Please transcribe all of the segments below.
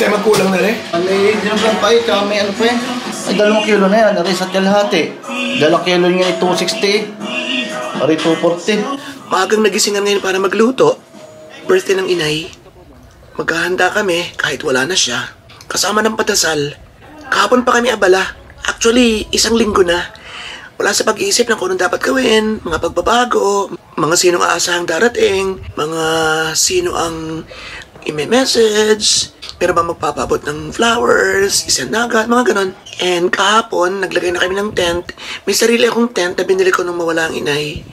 tayo magkulang na rin. May dinablang pa ito, may ano pa yan. Ay, 2 kilo na yan, nari sa kalahati. 2 kilo nga ay 260. Pari 240. Maagang nagisingan ngayon para magluto. Birthday ng inay. Maghahanda kami kahit wala na siya. Kasama ng padasal. Kahapon pa kami abala. Actually, 1 linggo na. Wala sa pag-iisip ng kung anong dapat gawin, mga pagbabago, mga sinong aasahang darating, mga sino ang i-message, pero ba magpapabot ng flowers, isend na agad, mga ganon. And kahapon, naglagay na kami ng tent. May sarili akong tent na binili ko nung mawala ang inay.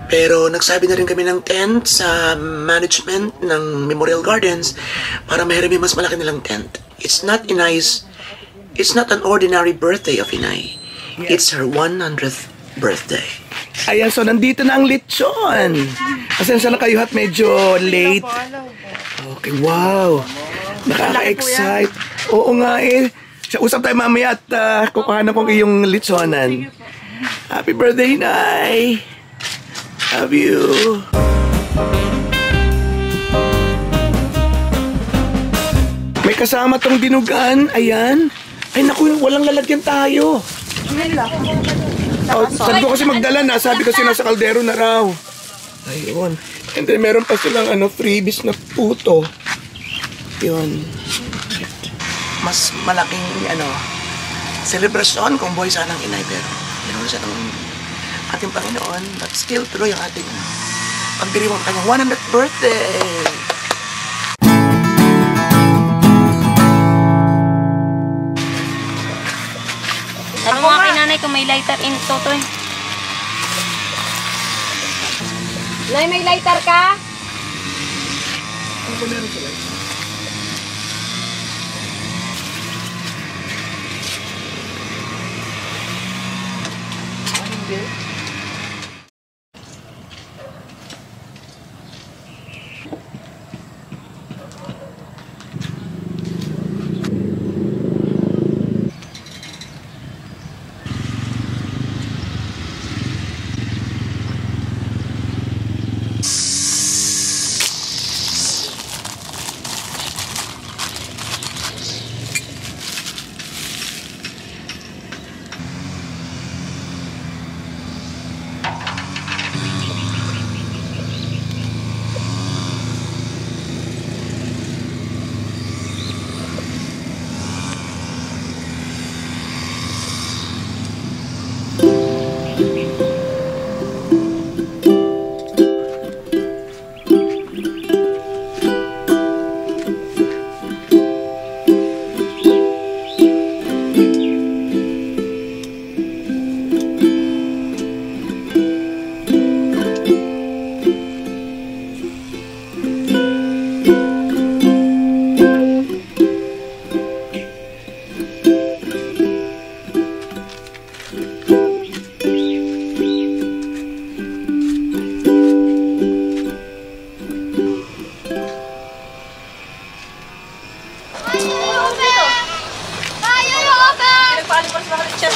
Pero nagsabi na rin kami ng tent sa management ng Memorial Gardens para mahiram yung mas malaki nilang tent. It's not an ordinary birthday of inay. It's her 100th birthday. Ayan, so nandito na ang lechon. Pasensya na kayo at medyo late. Okay, wow. Nakaka-excite. Oo nga eh. Usap tayo mamaya at kukuhanan ko iyong lechonan. Happy birthday, Nay. Love you. May kasama tong dinugan. Ayan. Ay naku, walang lalagyan tayo. Oh, sabi ko kasi magdala na. Sabi kasi nasa kaldero na raw. Ayun. And then meron pa silang freebies na puto. Yun. Mas malaking celebration kung buhay sana ng inay, pero meron siya ng ating Panginoon, but still tuloy ang ating pagdiriwang kanyang 100th birthday. Sabi mo nga kay nanay kung may lighter in Totoy. Nay, may lighter ka? Ano ba meron sa lighter? Hindi.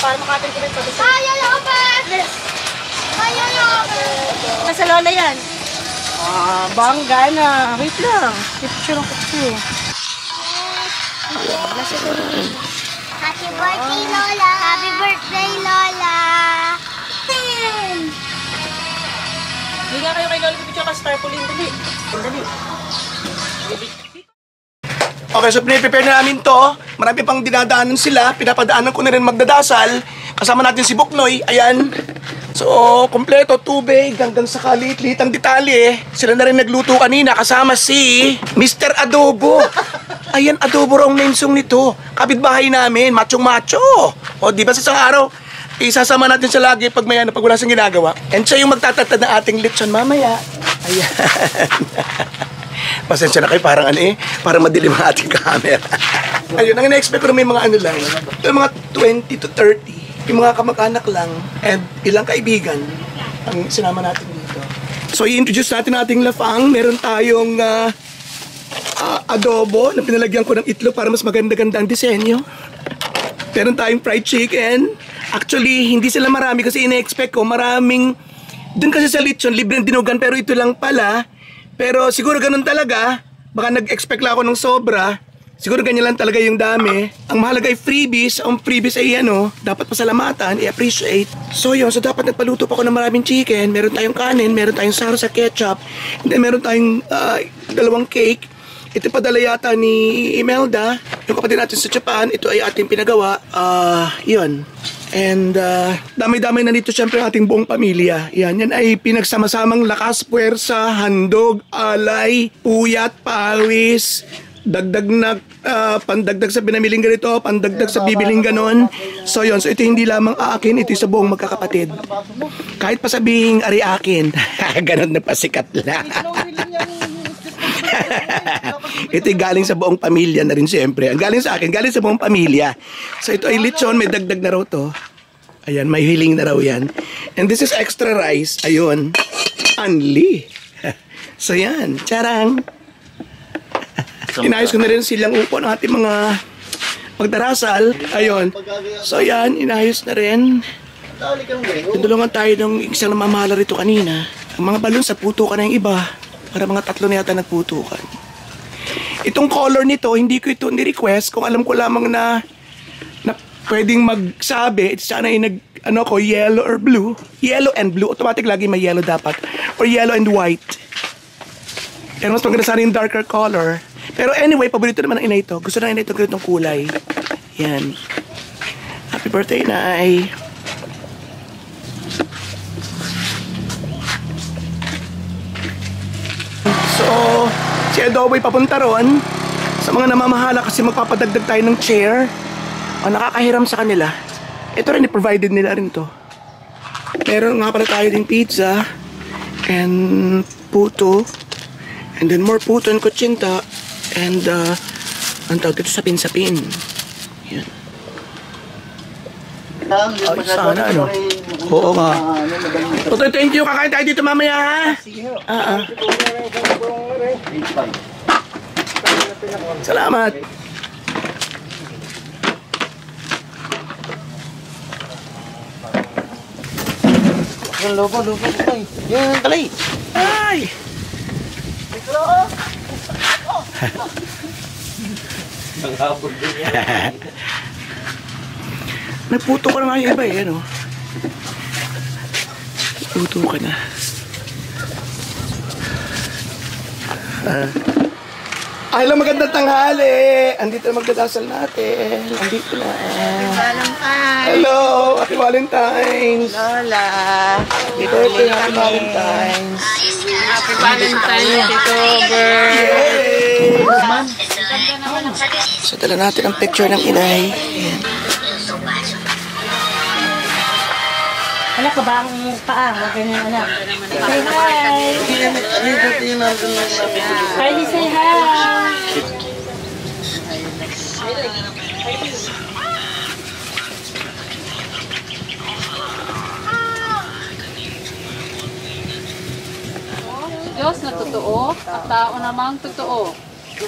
Para makapin ko rin pa. Kaya Lopez! Kaya Lopez! Nasa lola yan. Bangga na. Wait lang. Picture ang kuko. Happy birthday, Lola! Happy birthday, Lola! Hindi nga kayo kay Lola picture ka starpulin. Dali. Dali. Okay, so piniprepare na namin to. Marami pang dinadaanan sila. Pinapadaanan ko na rin magdadasal. Kasama natin si Buknoy. Ayan. So, kompleto, tubig, hanggang sa kalit-lit ang detalye. Sila na rin nagluto kanina kasama si Mr. Adobo. Ayan, Adobo raw ang name song nito. Kapitbahay namin, machong-macho. O, di ba sa isang araw, isasama natin siya lagi pag may pag wala siyang ginagawa. And siya yung magtatatad ng ating lechon mamaya. Ayan. Pasensya na kayo, parang parang madilim ang ating camera. Ayun, ang ina-expect ko na may mga lang, mga 20 to 30, yung mga kamag-anak lang, and ilang kaibigan ang sinama natin dito. So, i-introduce natin ating lafang. Meron tayong adobo na pinalagyan ko ng itlog para mas maganda-ganda ang disenyo. Meron tayong fried chicken. Actually, hindi sila marami kasi ina-expect ko maraming. Doon kasi sa lechon, libreng dinugan, pero ito lang pala. Pero siguro ganun talaga. Baka nag-expect lang ako ng sobra. Pero Siguro ganyan lang talaga yung dami. Ang mahalaga ay freebies. Ang freebies ay dapat pasalamatan, i-appreciate. So yun, so dapat nagpaluto pa ako ng maraming chicken. Meron tayong kanin, meron tayong saro sa ketchup, and then meron tayong 2 cake. Ito padala yata ni Imelda, yung kapatid natin sa Japan. Ito ay ating pinagawa. Yun. And dami-dami na dito syempre ang ating buong pamilya. Yan ay pinagsama-samang lakas, puwersa, handog, alay, puyat, pawis, dagdag na pandagdag sa binamiling ganito, pandagdag sa bibiling ganon. So yun, so ito hindi lamang akin, ito sa buong magkakapatid. Kahit pa sabihing ari akin, ganon na pasikat lang. Ito ay galing sa buong pamilya na rin siyempre. Ang galing sa akin, galing sa buong pamilya. So ito ay lechon, may dagdag na raw to. Ayan, may hiling na raw yan. And this is extra rice. Ayun, unli. So yan, charang. Inayos ko na rin silang upo ng ating mga pagdarasal. Ayun. So yan, inayos na rin. Tinulungan tayo ng isang namamahala rito kanina. Ang mga balon sa putukan na yung iba. Para mga 3 na yata nagputukan. Itong color nito, hindi ko ito ni-request. Kung alam ko lamang na pwedeng magsabi, sana ay yellow or blue. Yellow and blue. Automatic lagi may yellow dapat. Or yellow and white. Pero mas maganda sana yung darker color. Pero anyway, paborito naman ng ina ito. Gusto na ina ito ganitong kulay. Yan. Happy birthday, Nay. So, si Adoboy papunta ron. Sa mga namamahala kasi magpapadagdag tayo ng chair. O nakakahiram sa kanila. Ito rin, i-provided nila rin to. Meron nga pala tayo ding pizza. And puto. And then more puto and kutsinta. And, ang tawag dito, sapin-sapin. Yan. Ay, sana Oo nga. Totoy, thank you. Kakain tayo dito mamaya, ha? Salamat. Lobo. Yan, talay. Ay! Nagputo ka na nga yung iba eh, ano? Nagputo ka na. Ay lang, magandang tanghali! Andito na magdadasal natin. Andito na. Hello! Happy Valentine's! Lola. Happy birthday, Happy Valentine's! Happy Valentine's, Tito Bert. Yay! So, dala natin ang picture ng inay. Ayan. Anak ka ba ang paa? Huwag ganyan, anak. Say hi! Kylie, say hi! Diyos na totoo at tao namang totoo.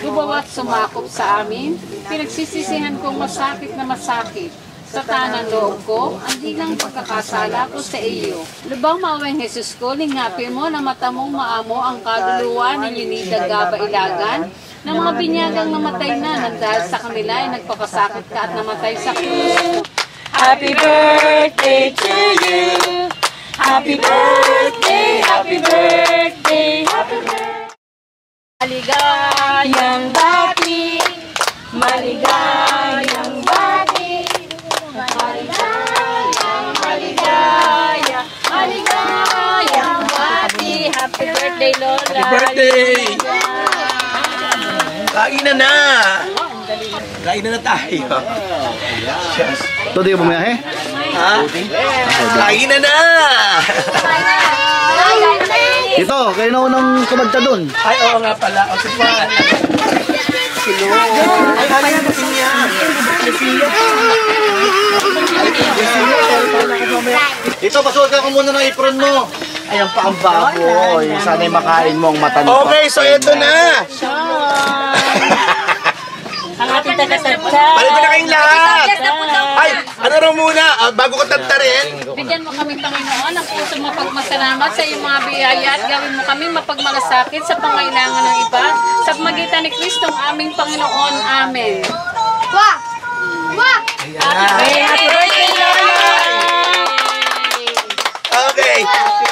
Lubawat sumakop sa amin, pinagsisisihan kong masakit na masakit. Sa tanang loob ko, ang dilang pagkakasala ko sa iyo. Lubang maweng Jesus ko, lingapin mo na mata mong maamo ang kaluluwa ni Yunida Gaba Ilagan, na mga binyagang namatay na nang dahil sa kanila ay nagpakasakit ka at namatay sa krus. Happy birthday to you! Happy birthday, happy birthday, happy birthday! Maligayang bati, maligayang bati, maligayang bati. Happy birthday, Lola. Happy birthday! Kainan na! Kainan na tayo. Ito di ka bumiyahe? Ha? Kainan na! Ito, kayo na unang kumanta dun. Ay, oo nga pala. O, si Juan. Silo. Ay, kaya na siya. Ito, pasuot ka muna ng apron mo. Ay, ang paambaboy. Sana'y makain mo ang mata nito. Okay, so ito na. Ang ating taga-tagsa. Palito na kayong lahat. Ay, Ano raw muna, bago ko tantarin? Bigyan mo kami, Panginoon, ng pusong mapagmasalamat sa iyong mga biyaya at gawin mo kami mapagmalasakit sa pangailangan ng iba. Sa magitan ni Kristo, ang aming Panginoon. Amen. Wah! Wah! Happy birthday, Lola! Okay.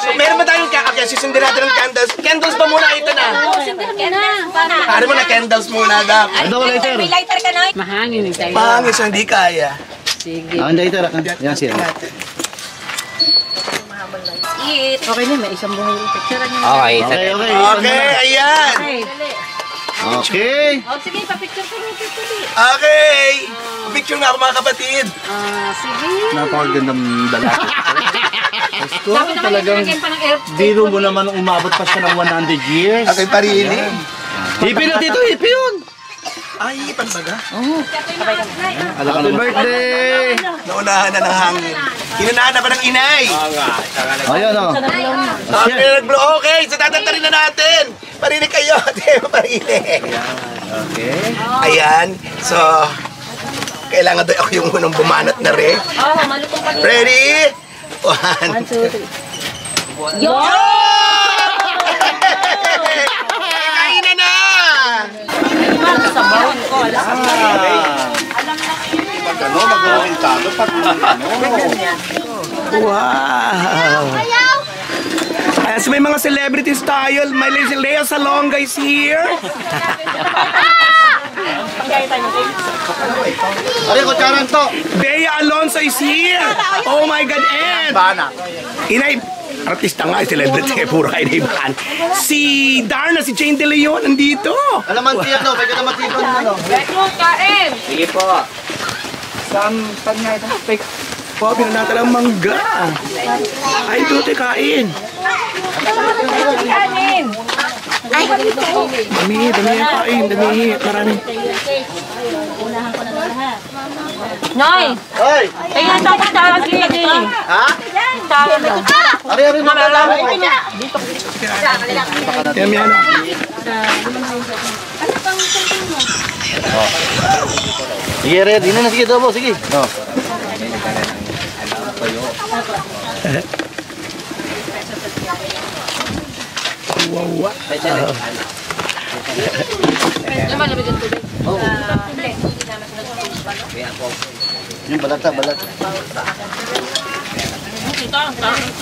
So, meron ba tayong kakakya? Susundin natin ng candles. Candles ba muna? Ito na. Ano mo na candles muna, Dap? Ano ba lighter? Mahangin tayo. Pangis, hindi kaya. Sige. Ah, lighter. Yan siya. Okay na, may isang buhay. Picturean niyo. Okay. Okay, ayan. Okay. Oh, sige, papicture ko rin. Okay. Picture nga ako mga kapatid. Sige. Napakagandang dala. Gusto, Sabi naman talagang yung pa ng air. biro mo naman umabot pa siya ng 100 years. Okay, parini. Hippie na dito, hippie yun. Ay, panbaga. Happy birthday! Naunahan na ng hangin. Inunahan na pa ng inay. Ayan o. Okay, nag-blow. Okay, so tatantarin na natin. Parinig kayo. Parinig. Okay. Ayan. So, kailangan daw ako yung unang bumanat na rin. Malutong pa. Ready? 1, 2, 3. Yo! Kainan na! Sa bawon ko, alas Pag ano, mag-uwintado pag ano. Wow! Ayan, so may mga celebrities tayo. May Lea Salonga is here. Ari, kutsaran to. Bea Alonso is here. Oh my God, and Bana. Inay, artista nga, celebrity, puro kayo inaibahan. Si Darna, si Jane De Leon, nandito. Alaman tiyan no, may kalaman tiyan no. Kain! Sige po. Pag nga ito, po, binanata lang mangga. Ay, tuti, kain. Kanin! Dami, dami yung kain, dami, marami. Noy! Hoy! Tingnan sa kutsara sige. Ha? Tawag na. Ari, na lang. Yan, yan. Sige, ready na. Sige, dobo. Sige. Oh. Wow, Yung balata.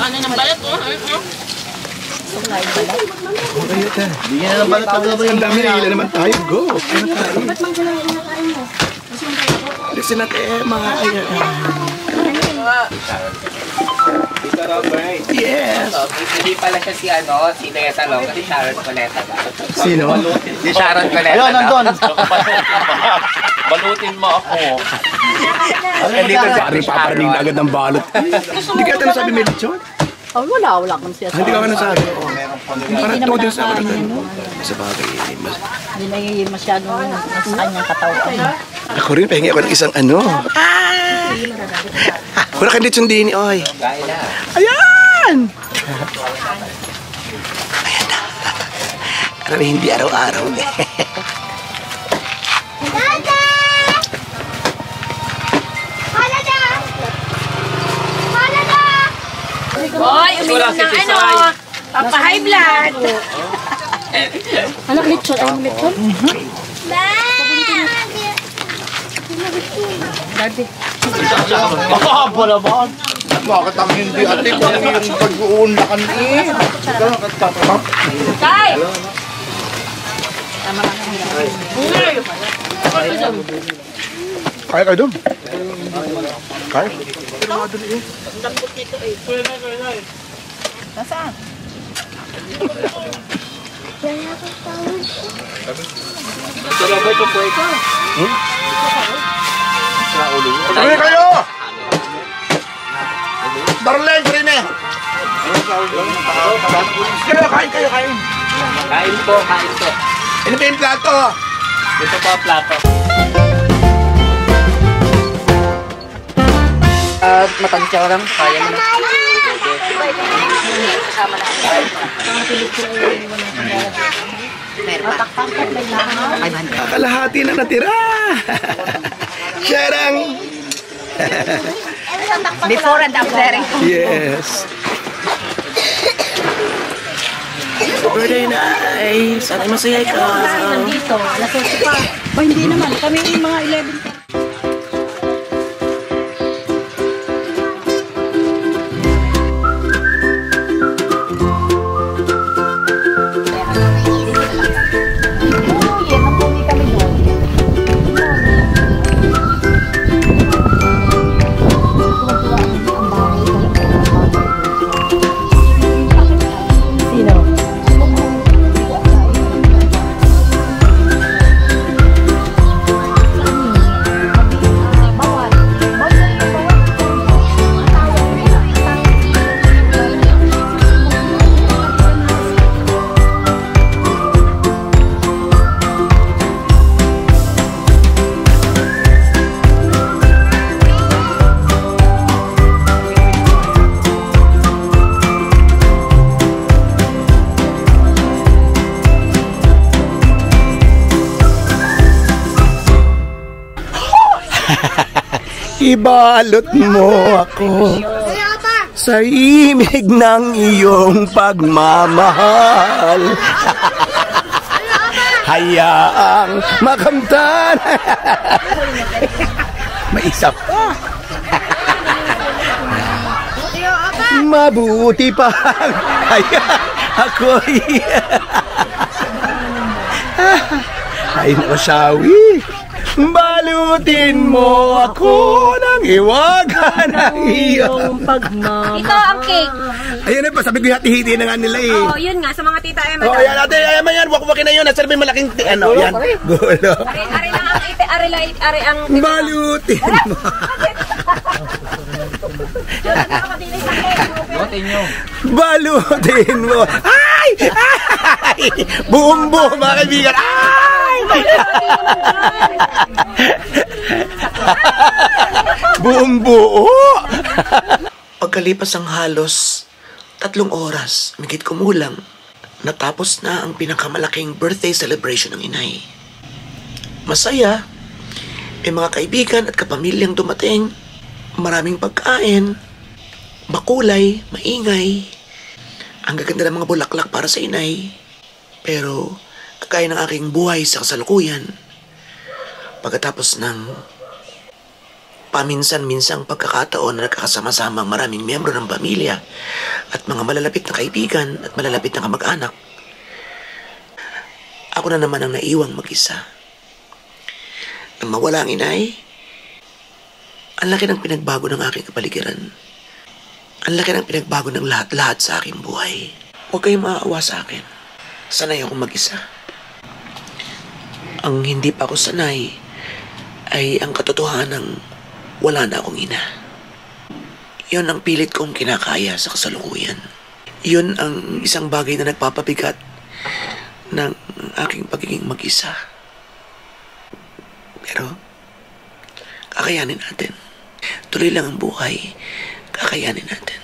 Ano ng balat ko? Bigyan na ng balata. Ang dami na ilan naman tayo. Go. Listen natin, mga ayan. Yes. Hindi pala siya si Lea Salonga, si Sharon Coleta ba? Sino? Si Sharon Coleta. Ayun, nandun. Balutin mo ako. Dito sa akin, paparaning na agad ng balot. Hindi ka ito nasabi may lechon? Oh, wala kang siya. Hindi ka ba nasabi? Parang to din sa akin. Sa bagay, Hindi na yung masyadong nasa kanyang katawan. ako rin, pahingi ako ng isang ano. Wala kang lechon din, oy. Kain na. Ayan! Ayan na. Alam mo, hindi araw-araw eh. Dada! Halada! Halada! Hoy, uminom ng ano, papa-high blood. Anak, lechon. Ay, lechon? Mahaba naman. Bakit ang hindi ate ko yung pag-uunlakan eh? Tay! Kaya kayo doon. Kaya? Kaya kayo! Darlene, rin eh! Kain kayo, kain. Kain po. Ano ba yung plato? Ito po ang plato. Matansya ko lang. Kaya mo na. Kalahati na natira. Sharang! Before and after. Yes. Birthday na ay. Sana masaya ka. Nandito, alas 8 pa. Ba, hindi naman. Kami yung mga 11 pa. Ibalot mo ako sa imig ng iyong pagmamahal. Hayaang makamtan. May isa pa. Mabuti pa. Kaya ako'y ay nakasawi. Balutin mo ako ng iwaga ng iyong pagmamahal. Ito ang cake. Ayun na pa, sabi ko hati-hiti na nga nila eh. Oo, yun nga, sa mga tita Emma. Oh, yan ate, Emma yan, wak-wakin na yun. Nasa may malaking, ano, yan. Gulo. Ari lang ang ite, ari ang... Balutin mo. Balutin mo. Ay! Ay! Buong-buo, mga kaibigan. Ay! Buong-buo. Pagkalipas ang halos 3 oras, migit kumulang, natapos na ang pinakamalaking birthday celebration ng inay. Masaya, may mga kaibigan at kapamilyang dumating, maraming pagkain, makulay, maingay, ang gaganda ng mga bulaklak para sa inay. Pero, kagaya ng aking buhay sa kasalukuyan, pagkatapos ng paminsan-minsang pagkakataon na nagkakasama-sama ang maraming miyembro ng pamilya at mga malalapit na kaibigan at malalapit na kamag-anak, ako na naman ang naiwang mag-isa. Nang mawala ang inay, ang laki ng pinagbago ng aking kapaligiran. Ang laki ng pinagbago ng lahat-lahat sa aking buhay. Huwag kayong maawa sa akin. Sanay akong mag-isa. Ang hindi pa ako sanay ay ang katotohanang wala na akong ina. Yun ang pilit kong kinakaya sa kasalukuyan. Yun ang isang bagay na nagpapabigat ng aking pagiging mag-isa. Pero, kakayanin natin. Tuloy lang ang buhay. Kakayanin natin.